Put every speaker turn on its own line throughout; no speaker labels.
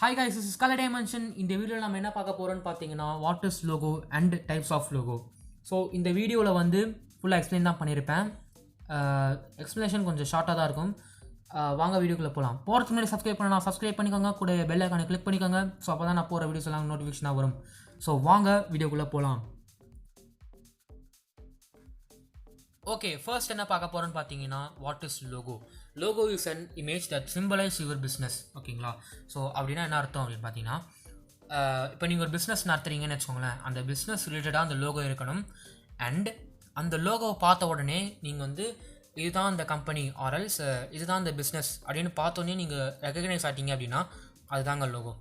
Hi guys, this is Color Dimension. இந்த வீடியோவில் நம்ம என்ன பார்க்க போகிறோம்னு பார்த்தீங்கன்னா what is logo and types of logo. So இந்த வீடியோவில் வந்து ஃபுல்லாக எக்ஸ்பிளைன் தான் பண்ணியிருப்பேன். எக்ஸ்ப்ளனேஷன் கொஞ்சம் ஷார்ட்டாக தான் இருக்கும். வாங்க வீடியோக்குள்ளே போகலாம். போகிறதுக்கு முன்னாடி சப்ஸ்கிரைப் பண்ணிக்கோங்க, கூட பெல் ஐக்கானை கிளிக் பண்ணிக்கோங்க. ஸோ அப்போ தான் நான் போகிற வீடியோஸ் எல்லாம் நோட்டிஃபிகேஷனாக வரும். ஸோ வாங்க வீடியோக்குள்ளே போகலாம். ஓகே, ஃபர்ஸ்ட் என்ன பார்க்க போகிறோன்னு பார்த்தீங்கன்னா what is logo. Logo is an image that symbolise your business. ஓகேங்களா? ஸோ அப்படின்னா என்ன அர்த்தம் அப்படின்னு பார்த்தீங்கன்னா, இப்போ நீங்கள் ஒரு பிஸ்னஸ் நடத்துறீங்கன்னு வச்சுக்கோங்களேன், அந்த பிஸ்னஸ் ரிலேட்டடாக அந்த லோகோ இருக்கணும். அண்ட் அந்த லோகோவை பார்த்த உடனே நீங்கள் வந்து இதுதான் அந்த கம்பெனி ஆர்எல்ஸ் இதுதான் அந்த பிஸ்னஸ் அப்படின்னு பார்த்தோன்னே நீங்கள் ரெக்கக்னைஸ் ஆகிட்டீங்க அப்படின்னா அதுதாங்க லோகோ.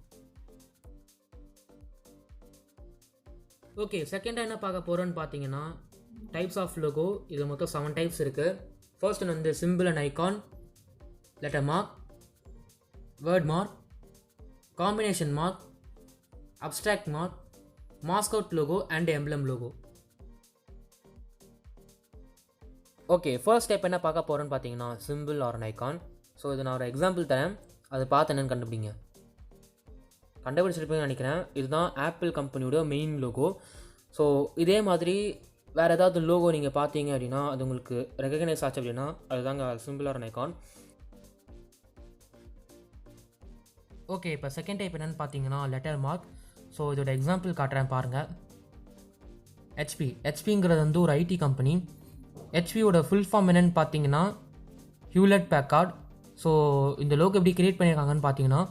ஓகே, செகண்டாக என்ன பார்க்க போகிறோன்னு பார்த்தீங்கன்னா டைப்ஸ் ஆஃப் லோகோ. இது மொத்தம் 7 டைப்ஸ் இருக்குது. ஃபர்ஸ்ட் ஒன்று வந்து simple and icon, letter mark, word mark, combination mark, abstract mark, mascot logo and emblem logo. Okay, first type என்ன பார்க்க போகிறோன்னு பார்த்தீங்கன்னா simple or an icon. So இது நான் ஒரு எக்ஸாம்பிள் தரேன், அதை பார்த்து என்னென்னு கண்டுபிடிச்சிருப்பீங்கன்னு நினைக்கிறேன். இதுதான் ஆப்பிள் கம்பெனியோட மெயின் லோகோ. ஸோ இதே மாதிரி வேறு ஏதாவது லோகோ நீங்கள் பார்த்தீங்க அப்படின்னா அது உங்களுக்கு ரெகக்னைஸ் ஆச்சு அப்படின்னா அதுதாங்க symbol or an icon. Okay, இப்போ செகண்ட் டைப் என்னென்னு பார்த்தீங்கன்னா லெட்டர் மார்க். ஸோ இதோட எக்ஸாம்பிள் காட்டுறேன் பாருங்கள். ஹெச்பிங்கிறது வந்து ஒரு ஐடி கம்பெனி. ஹெச்பியோட ஃபுல் ஃபார்ம் என்னென்னு பார்த்தீங்கன்னா ஹியூலெட் பேக்கார்ட். ஸோ இந்த லோகோ எப்படி கிரியேட் பண்ணியிருக்காங்கன்னு பார்த்தீங்கன்னா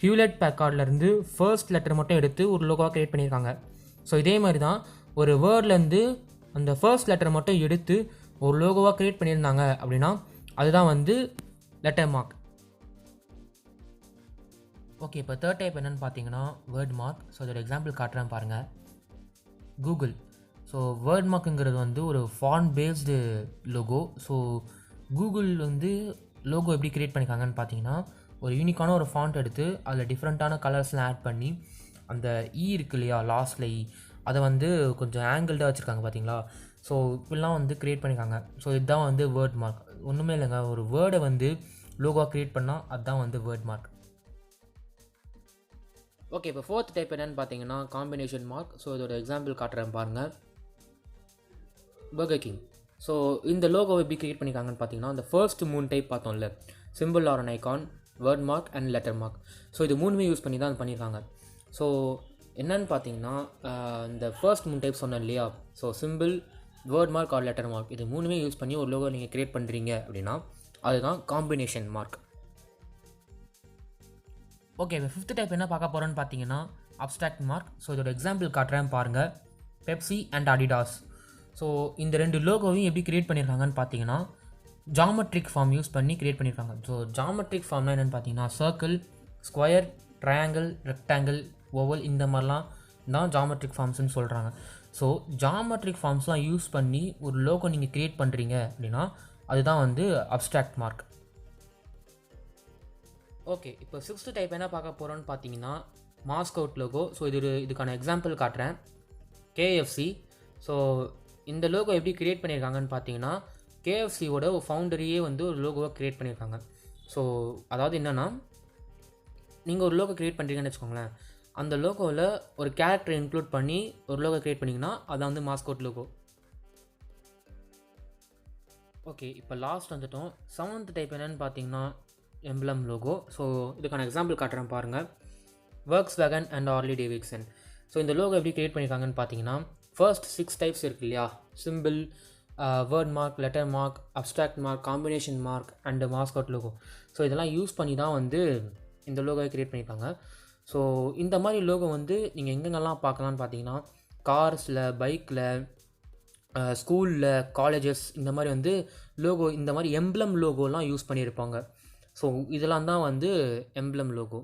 ஹியூலெட் பேக்கார்ட்லேருந்து ஃபர்ஸ்ட் லெட்டர் மட்டும் எடுத்து ஒரு லோகோவாக கிரியேட் பண்ணியிருக்காங்க. ஸோ இதே மாதிரி தான் ஒரு வேர்ட்லேருந்து அந்த ஃபர்ஸ்ட் லெட்டர் மட்டும் எடுத்து ஒரு லோகோவாக க்ரியேட் பண்ணியிருந்தாங்க அப்படின்னா அதுதான் வந்து லெட்டர் மார்க். ஓகே, இப்போ தேர்ட் டைப் என்னென்னு பார்த்தீங்கன்னா வேர்ட் மார்க். ஸோ அதோட எக்ஸாம்பிள் காட்டுறேன் பாருங்கள். கூகுள். ஸோ வேர்ட் மார்க்குங்கிறது வந்து ஒரு font based logo. So Google வந்து லோகோ எப்படி க்ரியேட் பண்ணியிருக்காங்கன்னு பார்த்தீங்கன்னா ஒரு யூனிக்கான ஒரு ஃபாண்ட் எடுத்து அதில் டிஃப்ரெண்ட்டான கலர்ஸ்லாம் ஆட் பண்ணி அந்த இருக்கு இல்லையா லாஸ்ட்டில் அதை வந்து கொஞ்சம் ஆங்கிள்டாக வச்சுருக்காங்க பார்த்தீங்களா. ஸோ இப்படிலாம் வந்து க்ரியேட் பண்ணியிருக்காங்க. ஸோ இதுதான் வந்து வேர்ட் மார்க். ஒன்றுமே இல்லைங்க, ஒரு வேர்டை வந்து லோகோவாக க்ரியேட் பண்ணால் அதுதான் வந்து வேர்ட் மார்க். ஓகே, இப்போ ஃபோர்த் டைப் என்னென்னு பார்த்தீங்கன்னா காம்பினேஷன் மார்க். ஸோ இதோட எக்ஸாம்பிள் காட்டுறேன் பாருங்கள். Burger King. ஸோ இந்த லோகோ எப்படி க்ரியேட் பண்ணியிருக்காங்கன்னு பார்த்தீங்கன்னா அந்த ஃபர்ஸ்ட் 3 டைப் பார்த்தோம்ல, symbol or an icon, word mark and letter mark. So இது 3மே யூஸ் பண்ணி தான் பண்ணியிருக்காங்க. ஸோ என்னன்னு பார்த்தீங்கன்னா இந்த ஃபர்ஸ்ட் 3 டைப் சொன்னேன் இல்லையா, so simple, word mark R letter mark இது 3மே யூஸ் பண்ணி ஒரு லோகோ நீங்கள் க்ரியேட் பண்ணுறீங்க அப்படின்னா அதுதான் காம்பினேஷன் மார்க். ஓகே, இப்போ ஃபிஃப்த் டைப் என்ன பார்க்க போகிறோன்னு பார்த்தீங்கன்னா அப்ஸ்ட்ராக்ட் மார்க். ஸோ இதோட எக்ஸாம்பிள் காட்டுறேன் பாருங்கள். Pepsi and Adidas. ஸோ இந்த 2 லோகோவையும் எப்படி க்ரியேட் பண்ணியிருக்காங்கன்னு பார்த்தீங்கன்னா ஜாமெட்ரிக் ஃபார்ம் யூஸ் பண்ணி க்ரியேட் பண்ணியிருக்காங்க. ஸோ ஜாமெட்ரிக் ஃபார்ம்னா என்னென்னு பார்த்தீங்கன்னா circle, square, triangle, rectangle, oval இந்த மாதிரிலாம் தான் ஜாமெட்ரிக் ஃபார்ம்ஸ்னு சொல்கிறாங்க. ஸோ ஜாமெட்ரிக் ஃபார்ம்ஸ்லாம் யூஸ் பண்ணி ஒரு லோகோ நீங்கள் க்ரியேட் பண்ணுறீங்க அப்படின்னா அதுதான் வந்து அப்ஸ்ட்ராக்ட் மார்க். ஓகே, இப்போ 6th டைப் என்ன பார்க்க போகிறோன்னு பார்த்தீங்கன்னா மாஸ்கோட் லோகோ. ஸோ இதுக்கான எக்ஸாம்பிள் காட்டுறேன். கேஎஃப்சி. ஸோ இந்த லோகோ எப்படி க்ரியேட் பண்ணியிருக்காங்கன்னு பார்த்தீங்கன்னா கேஎஃப்சியோட ஒரு ஃபவுண்டரியே வந்து ஒரு லோகோவை க்ரியேட் பண்ணியிருக்காங்க. ஸோ அதாவது என்னென்னா நீங்கள் ஒரு லோகோ க்ரியேட் பண்ணுறீங்கன்னு வச்சுக்கோங்களேன், அந்த லோகோவில் ஒரு கேரக்டரை இன்க்ளூட் பண்ணி ஒரு லோகோ க்ரியேட் பண்ணிங்கன்னா அதான் வந்து மாஸ்கோட் லோகோ. ஓகே, இப்போ லாஸ்ட் வந்துட்டோம். 7th டைப் என்னென்னு பார்த்தீங்கன்னா எம்ப்ளம் லோகோ. ஸோ இதுக்கான எக்ஸாம்பிள் காட்டுறேன் பாருங்கள். Volkswagen and Harley-Davidson. ஸோ இந்த லோகோ எப்படி க்ரியேட் பண்ணியிருக்காங்கன்னு பார்த்தீங்கன்னா ஃபர்ஸ்ட் 6 டைப்ஸ் இருக்குது இல்லையா, simple, word mark, letter mark, abstract mark, combination mark and mascot logo. So இதெல்லாம் யூஸ் பண்ணி தான் வந்து இந்த லோகோவை க்ரியேட் பண்ணியிருக்காங்க. ஸோ இந்த மாதிரி லோகோ வந்து நீங்கள் எங்கெங்கெல்லாம் பார்க்கலான்னு பார்த்தீங்கன்னா கார்ஸில், பைக்கில், ஸ்கூலில், காலேஜஸ் இந்த மாதிரி வந்து லோகோ இந்த மாதிரி எம்ப்ளம் லோகோலாம் யூஸ் பண்ணியிருப்பாங்க. ஸோ இதெல்லாம் தான் வந்து எம்ப்ளம் லோகோ.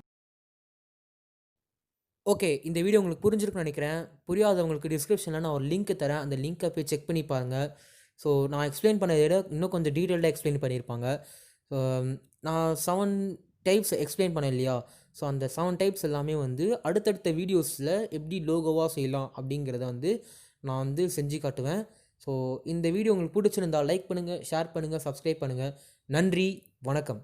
ஓகே, இந்த வீடியோ உங்களுக்கு புரிஞ்சிருக்குன்னு நினைக்கிறேன். புரியாதவங்களுக்கு டிஸ்கிரிப்ஷனில் நான் ஒரு லிங்க் தரேன், அந்த லிங்க்கை போய் செக் பண்ணி பாருங்கள். ஸோ நான் எக்ஸ்பிளைன் பண்ணதை விட இன்னும் கொஞ்சம் டீட்டெயில்டாக எக்ஸ்பிளைன் பண்ணியிருப்பாங்க. நான் 7 டைப்ஸ் எக்ஸ்பிளைன் பண்ணேன் இல்லையா, ஸோ அந்த 7 டைப்ஸ் எல்லாமே வந்து அடுத்தடுத்த வீடியோஸில் எப்படி லோகோவாக செய்யலாம் அப்படிங்கிறத வந்து நான் வந்து செஞ்சு காட்டுவேன். ஸோ இந்த வீடியோ உங்களுக்கு பிடிச்சிருந்தால் லைக் பண்ணுங்கள், ஷேர் பண்ணுங்கள், சப்ஸ்கிரைப் பண்ணுங்கள். நன்றி, வணக்கம்.